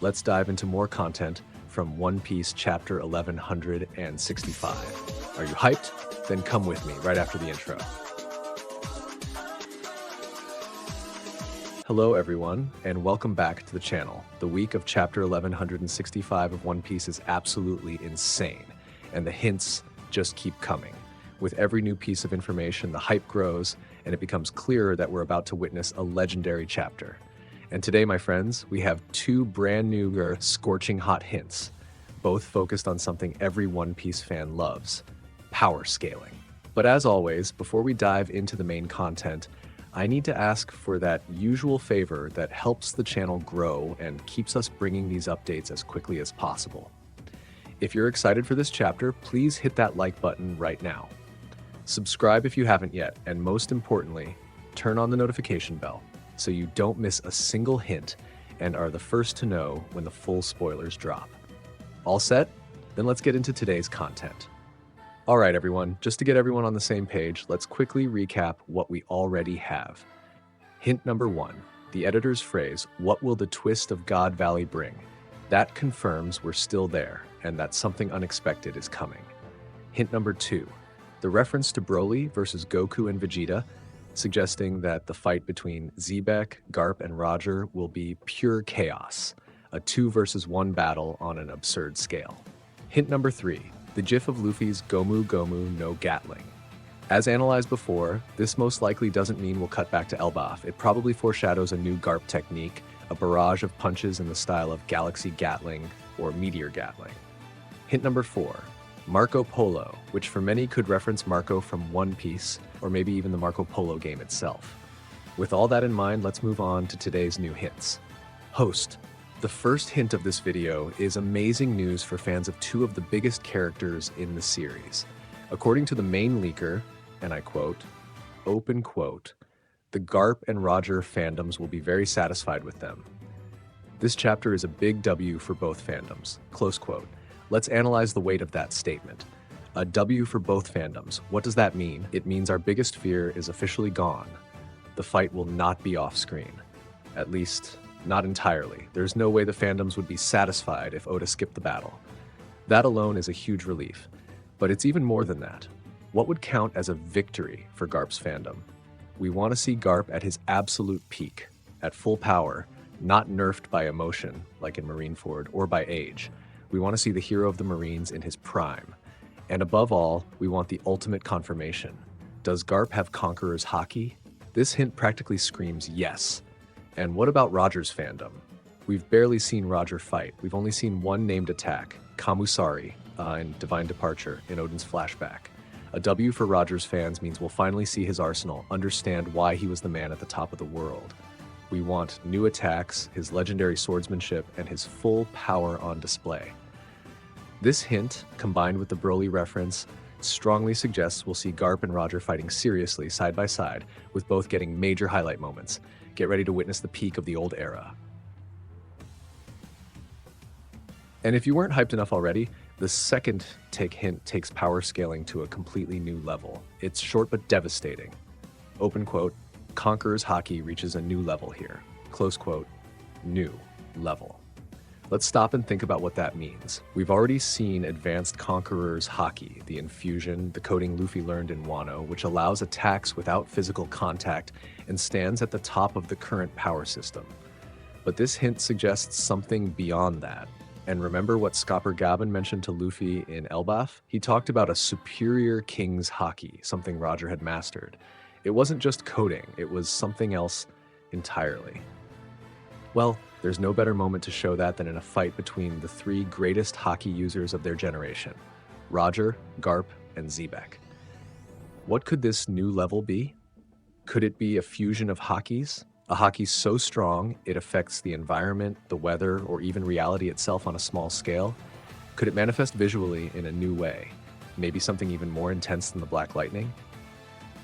let's dive into more content from One Piece Chapter 1165. Are you hyped? Then come with me right after the intro. Hello everyone, and welcome back to the channel. The week of Chapter 1165 of One Piece is absolutely insane, and the hints just keep coming. With every new piece of information, the hype grows, and it becomes clearer that we're about to witness a legendary chapter. And today, my friends, we have two brand new scorching hot hints, both focused on something every One Piece fan loves: power scaling. But as always, before we dive into the main content, I need to ask for that usual favor that helps the channel grow and keeps us bringing these updates as quickly as possible. If you're excited for this chapter, please hit that like button right now. Subscribe if you haven't yet, and most importantly, turn on the notification bell so you don't miss a single hint and are the first to know when the full spoilers drop. All set? Then let's get into today's content. All right, everyone, just to get everyone on the same page, let's quickly recap what we already have. Hint number 1, the editor's phrase, "What will the twist of God Valley bring?" That confirms we're still there and that something unexpected is coming. Hint number 2, the reference to Broly versus Goku and Vegeta, suggesting that the fight between Xebec, Garp, and Roger will be pure chaos, a 2 versus 1 battle on an absurd scale. Hint number 3, the gif of Luffy's Gomu Gomu no Gatling. As analyzed before, this most likely doesn't mean we'll cut back to Elbaf. It probably foreshadows a new Garp technique, a barrage of punches in the style of Galaxy Gatling or Meteor Gatling. Hint number 4, Marco Polo, which for many could reference Marco from One Piece, or maybe even the Marco Polo game itself. With all that in mind, let's move on to today's new hints. Host. The first hint of this video is amazing news for fans of two of the biggest characters in the series. According to the main leaker, and I quote, open quote, "The Garp and Roger fandoms will be very satisfied with them. This chapter is a big W for both fandoms," close quote. Let's analyze the weight of that statement. A W for both fandoms. What does that mean? It means our biggest fear is officially gone. The fight will not be off screen. At least, not entirely. There's no way the fandoms would be satisfied if Oda skipped the battle. That alone is a huge relief. But it's even more than that. What would count as a victory for Garp's fandom? We want to see Garp at his absolute peak, at full power, not nerfed by emotion, like in Marineford, or by age. We want to see the hero of the Marines in his prime. And above all, we want the ultimate confirmation. Does Garp have Conqueror's Haki? This hint practically screams yes. And what about Roger's fandom? We've barely seen Roger fight. We've only seen one named attack, Kamusari, in Divine Departure, in Odin's flashback. A W for Roger's fans means we'll finally see his arsenal, understand why he was the man at the top of the world. We want new attacks, his legendary swordsmanship, and his full power on display. This hint, combined with the Broly reference, strongly suggests we'll see Garp and Roger fighting seriously side by side, with both getting major highlight moments. Get ready to witness the peak of the old era. And if you weren't hyped enough already, the second hint takes power scaling to a completely new level. It's short but devastating. Open quote, "Conqueror's Haki reaches a new level here." Close quote, new level. Let's stop and think about what that means. We've already seen advanced Conqueror's Haki, the infusion, the coding Luffy learned in Wano, which allows attacks without physical contact and stands at the top of the current power system. But this hint suggests something beyond that. And remember what Skopper Gabin mentioned to Luffy in Elbaf? He talked about a superior King's Haki, something Roger had mastered. It wasn't just coding, it was something else entirely. Well, there's no better moment to show that than in a fight between the three greatest Haki users of their generation, Roger, Garp, and Xebec. What could this new level be? Could it be a fusion of Hakis? A Haki so strong it affects the environment, the weather, or even reality itself on a small scale? Could it manifest visually in a new way? Maybe something even more intense than the Black Lightning?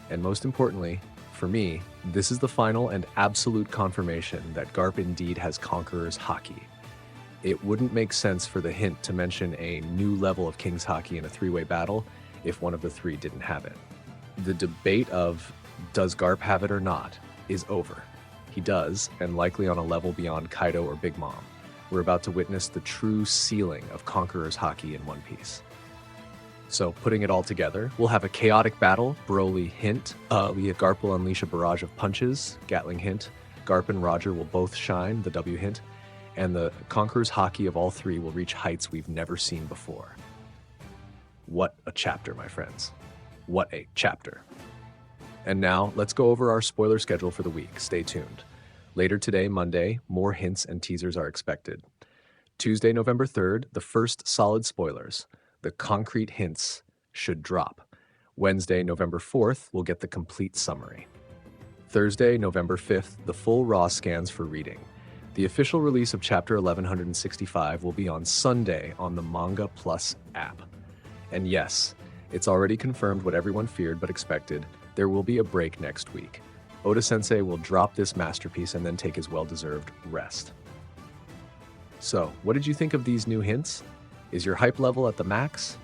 And most importantly, for me, this is the final and absolute confirmation that Garp indeed has Conqueror's Haki. It wouldn't make sense for the hint to mention a new level of King's Haki in a three-way battle if one of the three didn't have it. The debate of does Garp have it or not is over. He does, and likely on a level beyond Kaido or Big Mom. We're about to witness the true ceiling of Conqueror's Haki in One Piece. So, putting it all together, we'll have a chaotic battle, Broly hint. Garp will unleash a barrage of punches, Gatling hint. Garp and Roger will both shine, the W hint. And the Conqueror's Haki of all three will reach heights we've never seen before. What a chapter, my friends. What a chapter. And now, let's go over our spoiler schedule for the week. Stay tuned. Later today, Monday, more hints and teasers are expected. Tuesday, November 3rd, the first solid spoilers. The concrete hints should drop. Wednesday, November 4th, we'll get the complete summary. Thursday, November 5th, the full raw scans for reading. The official release of Chapter 1165 will be on Sunday on the Manga Plus app. And yes, it's already confirmed what everyone feared but expected. There will be a break next week. Oda-sensei will drop this masterpiece and then take his well-deserved rest. So, what did you think of these new hints? Is your hype level at the max?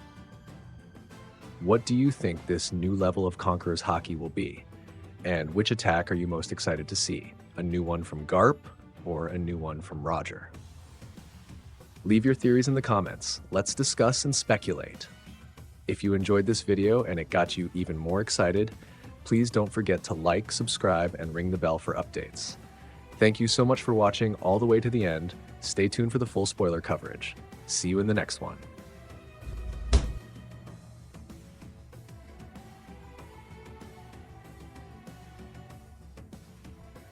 What do you think this new level of Conqueror's Haki will be? And which attack are you most excited to see? A new one from Garp or a new one from Roger? Leave your theories in the comments. Let's discuss and speculate. If you enjoyed this video and it got you even more excited, please don't forget to like, subscribe, and ring the bell for updates. Thank you so much for watching all the way to the end. Stay tuned for the full spoiler coverage. See you in the next one.